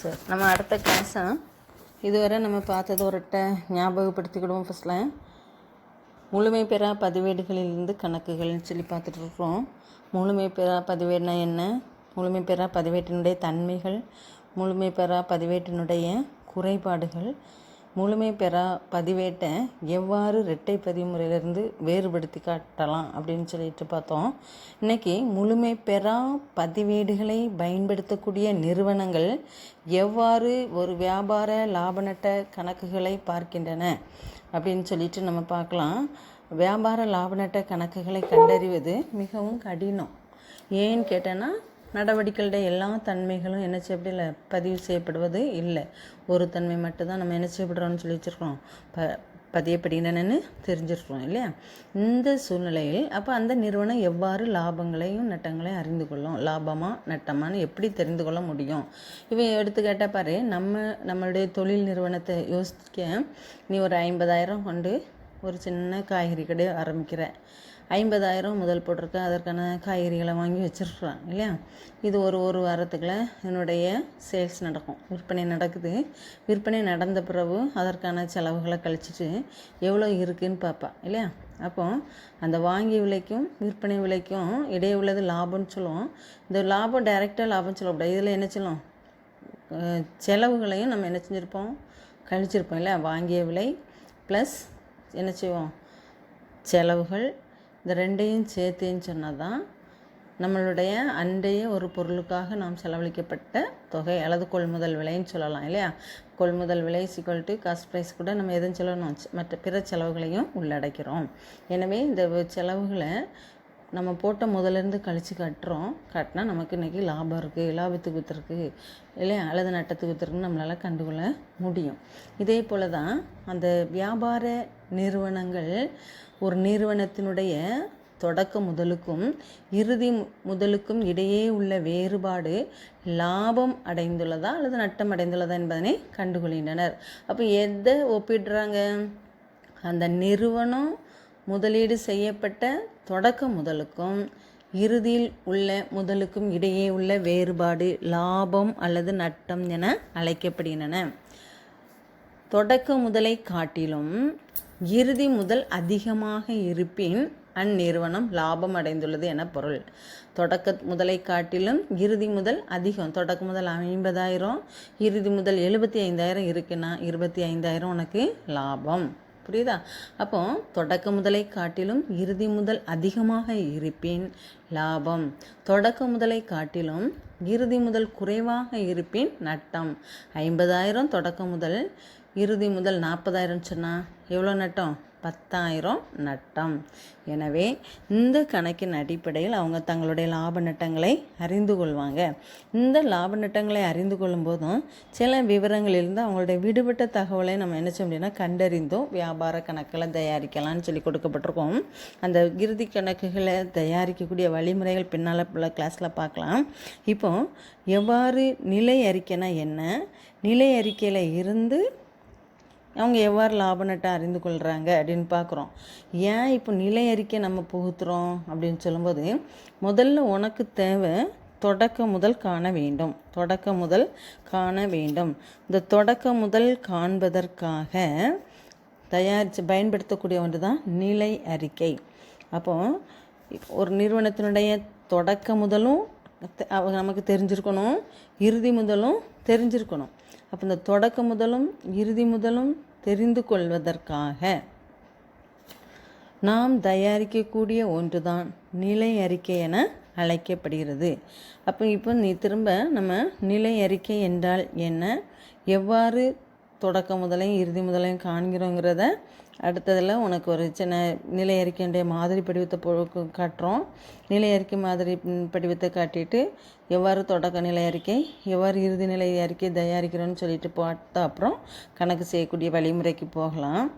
சரி, நம்ம அடுத்த கிளாஸை இதுவரை நம்ம பார்த்தது ஒருட்ட ஞாபகப்படுத்திக்கிடுவோம். ஃபஸ்ட்டில் முழுமை பெறா பதிவேடுகளிலிருந்து கணக்குகள்னு சொல்லி பார்த்துட்ருக்குறோம். முழுமை பெறா பதிவேடுனா என்ன, முழுமை பெறா பதிவேட்டினுடைய தன்மைகள், முழுமை பெறா பதிவேட்டினுடைய குறைபாடுகள், முழுமை பெறா பதிவேட்டை எவ்வாறு இரட்டை பதிவு முறையிலிருந்து வேறுபடுத்தி காட்டலாம் அப்படின்னு சொல்லிட்டு பார்த்தோம். இன்றைக்கி முழுமை பெறா பதிவேடுகளை பயன்படுத்தக்கூடிய நிறுவனங்கள் எவ்வாறு ஒரு வியாபார லாப நட்ட கணக்குகளை பார்க்கின்றன அப்படின்னு சொல்லிட்டு நம்ம பார்க்கலாம். வியாபார லாப நட்ட கணக்குகளை கண்டறிவது மிகவும் கடினம். ஏன்னு கேட்டேன்னா, நடவடிக்கைகளுடைய எல்லா தன்மைகளும் என்ன செய்யப்படல, பதிவு செய்யப்படுவது இல்லை. ஒரு தன்மை மட்டும்தான் நம்ம என்ன செய்யப்படுறோம்னு சொல்லி வச்சுருக்கோம், பதியப்படுகின்றனன்னு தெரிஞ்சிருக்கிறோம் இல்லையா. இந்த சூழ்நிலையில் அப்போ அந்த நிறுவனம் எவ்வாறு லாபங்களையும் நட்டங்களையும் அறிந்து கொள்ளும், லாபமா நட்டமானு எப்படி தெரிந்து கொள்ள முடியும். இவன் எடுத்துக்கிட்டால் பாரு, நம்மளுடைய தொழில் நிறுவனத்தை யோசிக்க, நீ ஒரு 50,000 கொண்டு ஒரு சின்ன காய்கறி கடை ஆரம்பிக்கிற. 50,000 முதல் போட்டிருக்க, அதற்கான காய்கறிகளை வாங்கி வச்சிருக்கிறான் இல்லையா. இது ஒரு வாரத்துக்குள்ள என்னுடைய சேல்ஸ் நடக்கும், விற்பனை நடக்குது. விற்பனை நடந்த பிறகு அதற்கான செலவுகளை கழிச்சிட்டு எவ்வளோ இருக்குதுன்னு பார்ப்பா இல்லையா. அப்போ அந்த வாங்கிய விலைக்கும் விற்பனை விலைக்கும் இடையே உள்ளது லாபம்னு சொல்லுவோம். இந்த லாபம் டைரெக்டாக லாபம் சொல்லக்கூடாது. இதில் என்ன சொல்லுவோம், செலவுகளையும் நம்ம என்ன செஞ்சுருப்போம், கழிச்சிருப்போம் இல்லை. வாங்கிய விலை ப்ளஸ் என்ன செய்வோம், செலவுகள், இந்த ரெண்டையும் சேர்த்துன்னு சொன்னால் தான் நம்மளுடைய அன்றைய ஒரு பொருளுக்காக நாம் செலவழிக்கப்பட்ட தொகை அல்லது கொள்முதல் விலைன்னு சொல்லலாம் இல்லையா. கொள்முதல் விலை = காஸ்ட் ப்ரைஸ் கூட நம்ம எதுவும் சொல்லணும், மற்ற பிற செலவுகளையும் உள்ளடக்கிறோம். எனவே இந்த செலவுகளை நம்ம போட்ட முதலேருந்து கழித்து காட்டினா நமக்கு இன்றைக்கி லாபம் இருக்குது, லாபத்துக்கு விற்றுருக்கு இல்லையா, அல்லது நட்டத்துக்கு விற்றுருக்குன்னு நம்மளால் கண்டுகொள்ள முடியும். இதே போல் தான் அந்த வியாபார நிறுவனங்கள் ஒரு நிறுவனத்தினுடைய தொடக்க முதலுக்கும் இறுதி முதலுக்கும் இடையே உள்ள வேறுபாடு லாபம் அடைந்துள்ளதா அல்லது நட்டம் அடைந்துள்ளதா என்பதனை கண்டுகொள்கின்றனர். அப்போ எதை ஒப்பிடுறாங்க, அந்த நிறுவனம் முதலீடு செய்யப்பட்ட தொடக்க முதலுக்கும் இறுதியில் உள்ள முதலுக்கும் இடையே உள்ள வேறுபாடு லாபம் அல்லது நட்டம் என அழைக்கப்படுகின்றன. தொடக்க முதலை காட்டிலும் இறுதி முதல் அதிகமாக இருப்பின் அந்நிறுவனம் லாபம் அடைந்துள்ளது என பொருள். தொடக்க முதலை காட்டிலும் இறுதி முதல் அதிகம், தொடக்க முதல் 50,000, இறுதி முதல் 75,000 இருக்குன்னா 25,000 உனக்கு லாபம். புரியுதா. அப்போ தொடக்க முதலை காட்டிலும் இறுதி முதல் அதிகமாக இருப்பின் லாபம், தொடக்க முதலை காட்டிலும் இறுதி முதல் குறைவாக இருப்பின் நட்டம். 50,000 தொடக்க முதல், இறுதி முதல் 40,000 சொன்னால் எவ்வளோ நட்டம், 10,000 நட்டம். எனவே இந்த கணக்கின் அடிப்படையில் அவங்க தங்களுடைய லாப நட்டங்களை அறிந்து கொள்வாங்க. இந்த லாப நட்டங்களை அறிந்து கொள்ளும் போதும் சில விவரங்களிலிருந்து அவங்களுடைய விடுபட்ட தகவலை நம்ம என்ன செய்ய முடியும்னா கண்டறிந்தோம் வியாபார கணக்கில் தயாரிக்கலாம்னு சொல்லி கொடுக்கப்பட்டிருக்கோம். அந்த இறுதி கணக்குகளை தயாரிக்கக்கூடிய வழிமுறைகள் பின்னால் உள்ள கிளாஸில் பார்க்கலாம். இப்போ எவ்வாறு நிலை அறிக்கைனா என்ன, நிலை அறிக்கையில் இருந்து அவங்க எவ்வாறு லாப நட்டை அறிந்து கொள்கிறாங்க அப்படின்னு பார்க்குறோம். ஏன் இப்போ நிலை அறிக்கை நம்ம புகுத்துறோம் அப்படின்னு சொல்லும்போது, முதல்ல உனக்கு தேவை தொடக்க முதல் காண வேண்டும், தொடக்க முதல் காண வேண்டும். இந்த தொடக்க முதல் காண்பதற்காக பயன்படுத்தக்கூடிய ஒன்று தான் நிலை அறிக்கை. அப்போது ஒரு நிறுவனத்தினுடைய தொடக்க முதலும் நமக்கு தெரிஞ்சிருக்கணும், இறுதி முதலும் தெரிஞ்சிருக்கணும். அப்போ இந்த தொடக்க முதலும் இறுதி முதலும் தெரிந்து கொள்வதற்காக நாம் தயாரிக்கக்கூடிய ஒன்று தான் நிலை அறிக்கை என அழைக்கப்படுகிறது. அப்போ இப்போ நீ திரும்ப நம்ம நிலை அறிக்கை என்றால் என்ன, எவ்வாறு தொடக்க முதலையும் இறுதி முதலையும் காண்கிறோங்கிறத அடுத்ததில் உனக்கு ஒரு சின்ன நிலை அறிக்கையுடைய மாதிரி படிவத்தை காட்டுறோம். நிலை அறிக்கை மாதிரி படிவத்தை காட்டிட்டு எவ்வாறு தொடக்க நிலை அறிக்கை எவ்வாறு இறுதி நிலை அறிக்கை தயாரிக்கிறோன்னு சொல்லிட்டு பார்த்தா அப்புறம் கணக்கு செய்யக்கூடிய வழிமுறைக்கு போகலாம்.